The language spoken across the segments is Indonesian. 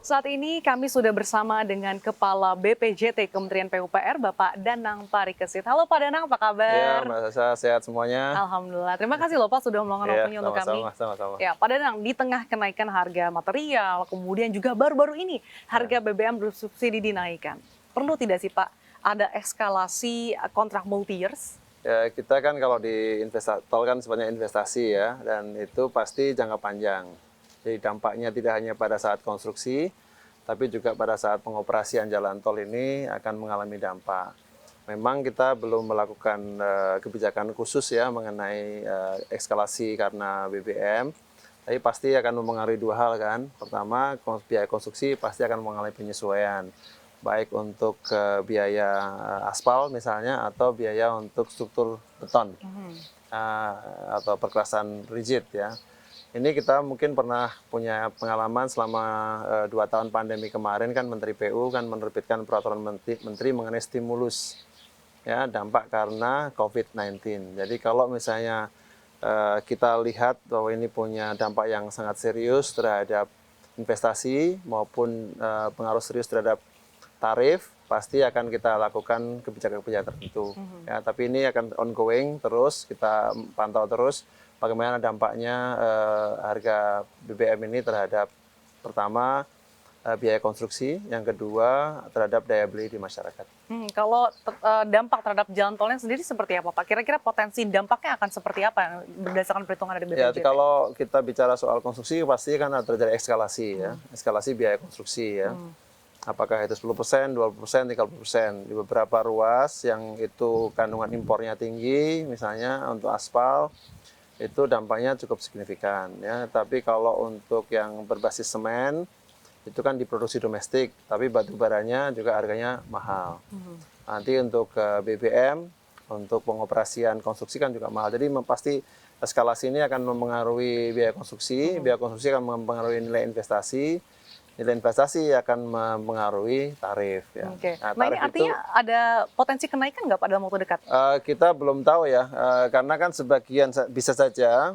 Saat ini kami sudah bersama dengan Kepala BPJT Kementerian PUPR, Bapak Danang Parikesit. Halo Pak Danang, apa Ya, kabar? Mbak Sasa, sehat semuanya. Alhamdulillah. Terima kasih loh Pak sudah meluangkan Ya, waktunya untuk kami. sama-sama. Ya, Pak Danang, di tengah kenaikan harga material, kemudian juga baru-baru ini harga BBM bersubsidi dinaikkan. Perlu tidak sih Pak ada eskalasi kontrak multi-years? Ya, kita kan kalau di tol kan sebenarnya investasi ya, dan itu pasti jangka panjang. Jadi dampaknya tidak hanya pada saat konstruksi, tapi juga pada saat pengoperasian jalan tol ini akan mengalami dampak. Memang kita belum melakukan kebijakan khusus ya mengenai eskalasi karena BBM, tapi pasti akan mempengaruhi dua hal kan. Pertama, biaya konstruksi pasti akan mengalami penyesuaian, baik untuk biaya aspal misalnya atau biaya untuk struktur beton atau perkerasan rigid ya. Ini kita mungkin pernah punya pengalaman selama 2 tahun pandemi kemarin kan Menteri PU kan menerbitkan peraturan menteri mengenai stimulus ya dampak karena COVID-19. Jadi kalau misalnya kita lihat bahwa ini punya dampak yang sangat serius terhadap investasi maupun pengaruh serius terhadap tarif, pasti akan kita lakukan kebijakan-kebijakan tertentu. Ya, tapi ini akan ongoing terus, kita pantau terus bagaimana dampaknya harga BBM ini terhadap pertama biaya konstruksi, yang kedua terhadap daya beli di masyarakat. Kalau dampak terhadap jalan tolnya sendiri seperti apa Pak? Kira-kira potensi dampaknya akan seperti apa berdasarkan perhitungan dari Ya, BPJT? kalau kita bicara soal konstruksi pasti kan terjadi eskalasi ya, eskalasi biaya konstruksi ya. Apakah itu 10%, 20%, 30%. Di beberapa ruas yang itu kandungan impornya tinggi, misalnya untuk aspal, itu dampaknya cukup signifikan ya. Tapi kalau untuk yang berbasis semen, itu kan diproduksi domestik, tapi batu baranya juga harganya mahal. Nanti untuk BBM, untuk pengoperasian konstruksi kan juga mahal. Jadi pasti eskalasi ini akan mempengaruhi biaya konstruksi akan mempengaruhi nilai investasi akan mempengaruhi tarif. Ya. Oke. Nah, Nah ini tarif artinya ada potensi kenaikan nggak Pak dalam waktu dekat? kita belum tahu ya, karena kan sebagian bisa saja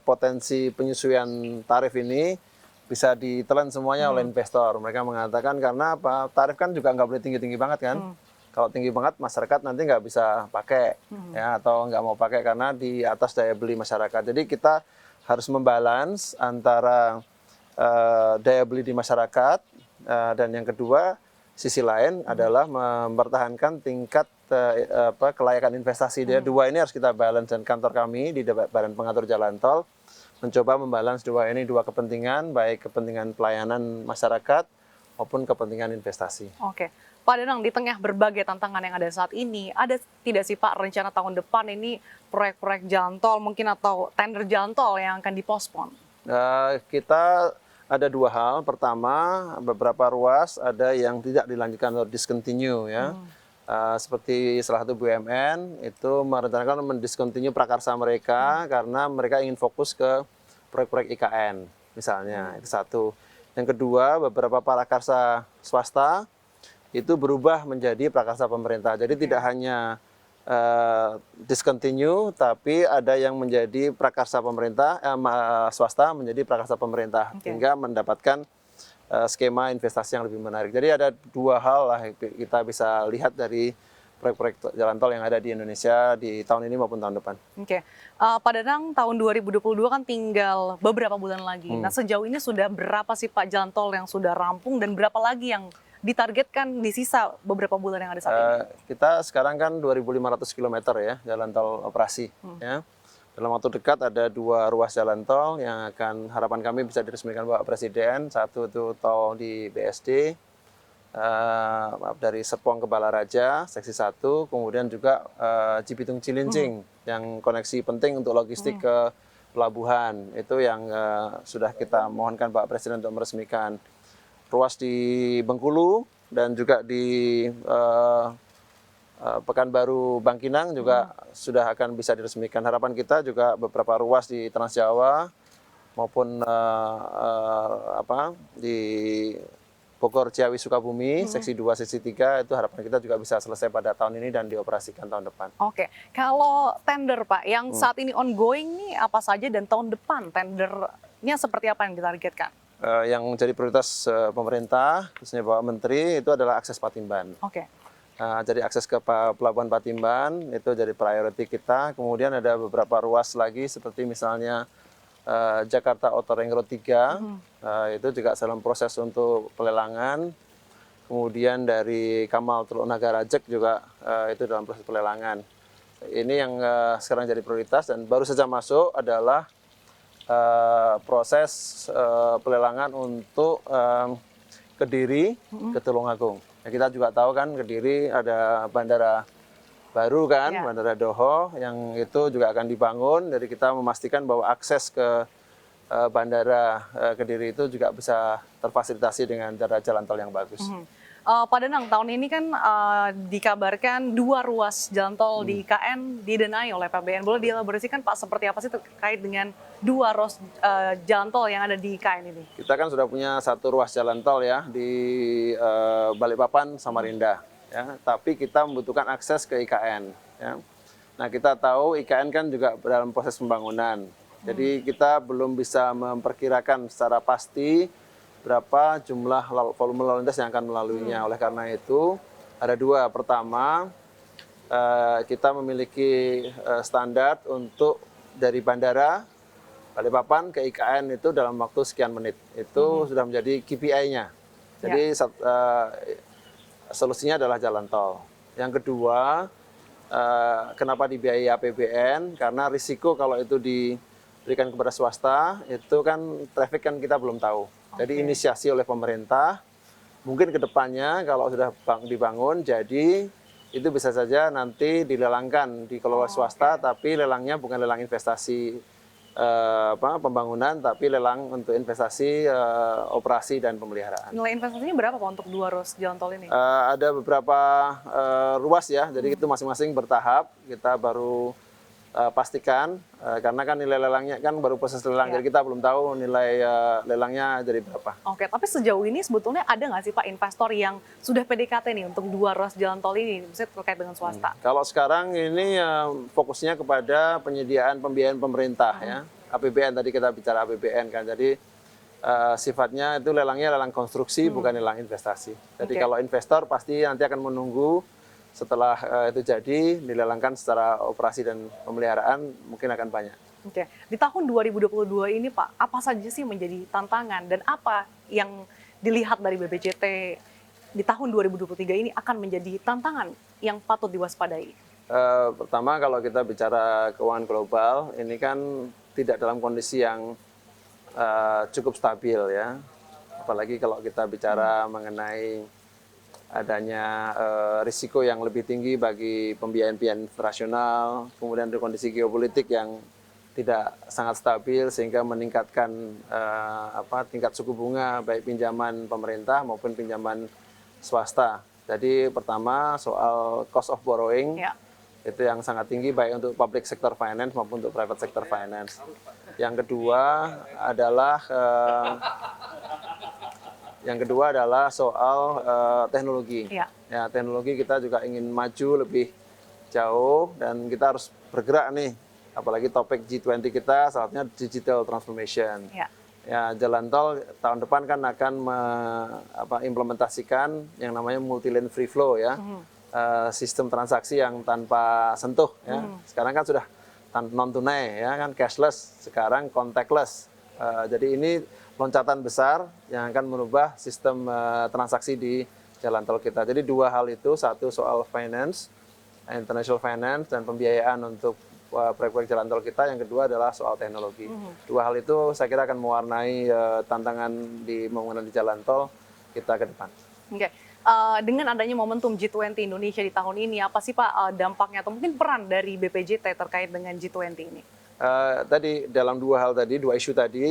potensi penyesuaian tarif ini bisa ditelan semuanya oleh investor. Mereka mengatakan karena apa? Tarif kan juga nggak boleh tinggi-tinggi banget kan. Kalau tinggi banget masyarakat nanti nggak bisa pakai ya atau nggak mau pakai karena di atas daya beli masyarakat. Jadi kita harus membalance antara daya beli di masyarakat dan yang kedua sisi lain adalah mempertahankan tingkat kelayakan investasi. Dia dua ini harus kita balance dan kantor kami di Badan Pengatur Jalan Tol mencoba membalance dua kepentingan, baik kepentingan pelayanan masyarakat maupun kepentingan investasi. Oke, Pak Danang, di tengah berbagai tantangan yang ada saat ini, ada tidak sih Pak rencana tahun depan ini proyek-proyek jalan tol mungkin atau tender jalan tol yang akan dipospon? Kita ada dua hal. Pertama, beberapa ruas ada yang tidak dilanjutkan atau discontinue ya. Seperti salah satu BUMN itu merencanakan mendiscontinue prakarsa mereka karena mereka ingin fokus ke proyek-proyek IKN misalnya. Itu satu. Yang kedua, beberapa prakarsa swasta itu berubah menjadi prakarsa pemerintah. Jadi tidak hanya discontinue, tapi ada yang menjadi prakarsa pemerintah, swasta menjadi prakarsa pemerintah, sehingga mendapatkan skema investasi yang lebih menarik. Jadi ada dua hal lah kita bisa lihat dari proyek-proyek jalan tol yang ada di Indonesia di tahun ini maupun tahun depan. Oke, Pak Danang, tahun 2022 kan tinggal beberapa bulan lagi. Nah sejauh ini sudah berapa sih Pak jalan tol yang sudah rampung dan berapa lagi yang ditargetkan di sisa beberapa bulan yang ada saat ini? Kita sekarang kan 2.500 km ya jalan tol operasi. Ya. Dalam waktu dekat ada 2 ruas jalan tol yang akan harapan kami bisa diresmikan Bapak Presiden. Satu itu tol di BSD dari Serpong ke Balaraja seksi 1, kemudian juga Cibitung Cilincing yang koneksi penting untuk logistik ke pelabuhan. Itu yang sudah kita mohonkan Pak Presiden untuk meresmikan. Ruas di Bengkulu dan juga di Pekanbaru Bangkinang juga sudah akan bisa diresmikan. Harapan kita juga beberapa ruas di Trans Jawa maupun di Bogor Ciawi Sukabumi seksi 2 seksi 3 itu harapan kita juga bisa selesai pada tahun ini dan dioperasikan tahun depan. Oke, kalau tender Pak yang saat ini ongoing nih apa saja dan tahun depan tendernya seperti apa yang ditargetkan? yang menjadi prioritas pemerintah, khususnya Bapak Menteri, itu adalah akses Patimban. Oke. Jadi akses ke Pelabuhan Patimban itu jadi priority kita. Kemudian ada beberapa ruas lagi seperti misalnya Jakarta Outer Ring Road 3, itu juga dalam proses untuk pelelangan. Kemudian dari Kamal Teluk Naga Rajek juga itu dalam proses pelelangan. Ini yang sekarang jadi prioritas dan baru saja masuk adalah proses pelelangan untuk Kediri ke Tulungagung. Ya, kita juga tahu kan Kediri ada bandara baru kan, Bandara Doho yang itu juga akan dibangun. Jadi kita memastikan bahwa akses ke bandara Kediri itu juga bisa terfasilitasi dengan jalan tol yang bagus. Pak Danang, tahun ini kan dikabarkan 2 ruas jalan tol di IKN didanai oleh PBN. Boleh dielaborasikan Pak seperti apa sih terkait dengan 2 ruas jalan tol yang ada di IKN ini? Kita kan sudah punya 1 ruas jalan tol ya di Balikpapan, Samarinda. Ya, tapi kita membutuhkan akses ke IKN. Ya. Nah kita tahu IKN kan juga dalam proses pembangunan. Jadi kita belum bisa memperkirakan secara pasti berapa jumlah volume lalu lintas yang akan melaluinya. Oleh karena itu ada 2. Pertama, kita memiliki standar untuk dari bandara Balikpapan ke IKN itu dalam waktu sekian menit. Itu sudah menjadi KPI-nya. Jadi solusinya adalah jalan tol. Yang kedua, kenapa dibiayai APBN? Karena risiko kalau itu diberikan kepada swasta, itu kan traffic kan kita belum tahu. Jadi inisiasi oleh pemerintah, mungkin ke depannya kalau sudah dibangun, jadi itu bisa saja nanti dilelangkan, dikelola swasta, tapi lelangnya bukan lelang investasi pembangunan, tapi lelang untuk investasi operasi dan pemeliharaan. Nilai investasinya berapa Pak untuk 2 ruas jalan tol ini? Ada beberapa ruas ya, jadi itu masing-masing bertahap. Kita baru pastikan, karena kan nilai lelangnya kan baru proses lelang, jadi kita belum tahu nilai lelangnya jadi berapa. Oke, tapi sejauh ini sebetulnya ada nggak sih Pak investor yang sudah PDKT nih untuk 2 ruas jalan tol ini, misalnya terkait dengan swasta? Kalau sekarang ini fokusnya kepada penyediaan pembiayaan pemerintah ya, APBN tadi kita bicara APBN kan, jadi sifatnya itu lelangnya lelang konstruksi bukan lelang investasi. Jadi kalau investor pasti nanti akan menunggu setelah itu jadi dilelangkan secara operasi dan pemeliharaan mungkin akan banyak. Oke, di tahun 2022 ini Pak, apa saja sih menjadi tantangan dan apa yang dilihat dari BPJT di tahun 2023 ini akan menjadi tantangan yang patut diwaspadai? Pertama kalau kita bicara keuangan global, ini kan tidak dalam kondisi yang cukup stabil ya. Apalagi kalau kita bicara mengenai adanya risiko yang lebih tinggi bagi pembiayaan internasional, kemudian kondisi geopolitik yang tidak sangat stabil sehingga meningkatkan tingkat suku bunga baik pinjaman pemerintah maupun pinjaman swasta. Jadi pertama soal cost of borrowing itu yang sangat tinggi baik untuk public sector finance maupun untuk private sector finance. Yang kedua adalah soal teknologi. Ya, teknologi kita juga ingin maju lebih jauh dan kita harus bergerak nih. Apalagi topik G20 kita saatnya digital transformation. Ya, jalan tol tahun depan kan akan implementasikan yang namanya multi lane free flow ya. Sistem transaksi yang tanpa sentuh ya. Sekarang kan sudah non tunai ya kan, cashless, sekarang contactless. Jadi ini loncatan besar yang akan merubah sistem transaksi di jalan tol kita. Jadi 2 hal itu, satu soal finance, international finance dan pembiayaan untuk proyek-proyek jalan tol kita. Yang kedua adalah soal teknologi. 2 hal itu saya kira akan mewarnai tantangan di pembangunan di jalan tol kita ke depan. Oke. Dengan adanya momentum G20 Indonesia di tahun ini, apa sih Pak dampaknya atau mungkin peran dari BPJT terkait dengan G20 ini? Tadi dalam 2 hal tadi, 2 isu tadi,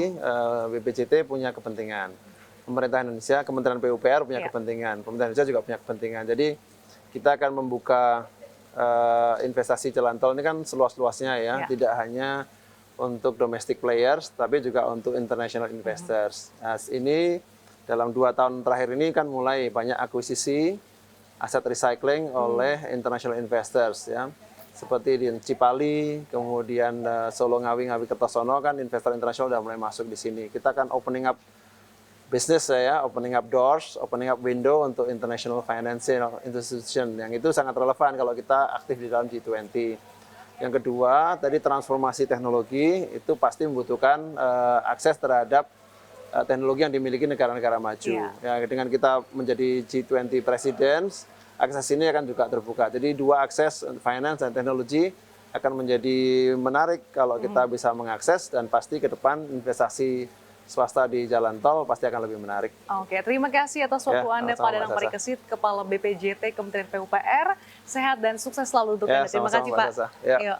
BPJT punya kepentingan. Pemerintah Indonesia, Kementerian PUPR punya kepentingan. Pemerintah Indonesia juga punya kepentingan. Jadi kita akan membuka investasi jalan tol ini kan seluas-luasnya ya, tidak hanya untuk domestic players, tapi juga untuk international investors. Nah, ini dalam 2 tahun terakhir ini kan mulai banyak akuisisi aset recycling oleh international investors ya. Seperti di Cipali, kemudian Solo Ngawi Kertosono kan investor internasional sudah mulai masuk di sini. Kita akan opening up bisnis ya, opening up doors, opening up window untuk international financial institution. Yang itu sangat relevan kalau kita aktif di dalam G20. Yang kedua, tadi transformasi teknologi itu pasti membutuhkan akses terhadap teknologi yang dimiliki negara-negara maju. Ya, dengan kita menjadi G20 Presidents, akses ini akan juga terbuka. Jadi dua akses, finance dan teknologi, akan menjadi menarik kalau kita bisa mengakses, dan pasti ke depan investasi swasta di jalan tol pasti akan lebih menarik. Oke, terima kasih atas waktu Anda Pak Danang Parikesit, Kepala BPJT Kementerian PUPR. Sehat dan sukses selalu untuk Anda. Terima kasih Pak. Ya.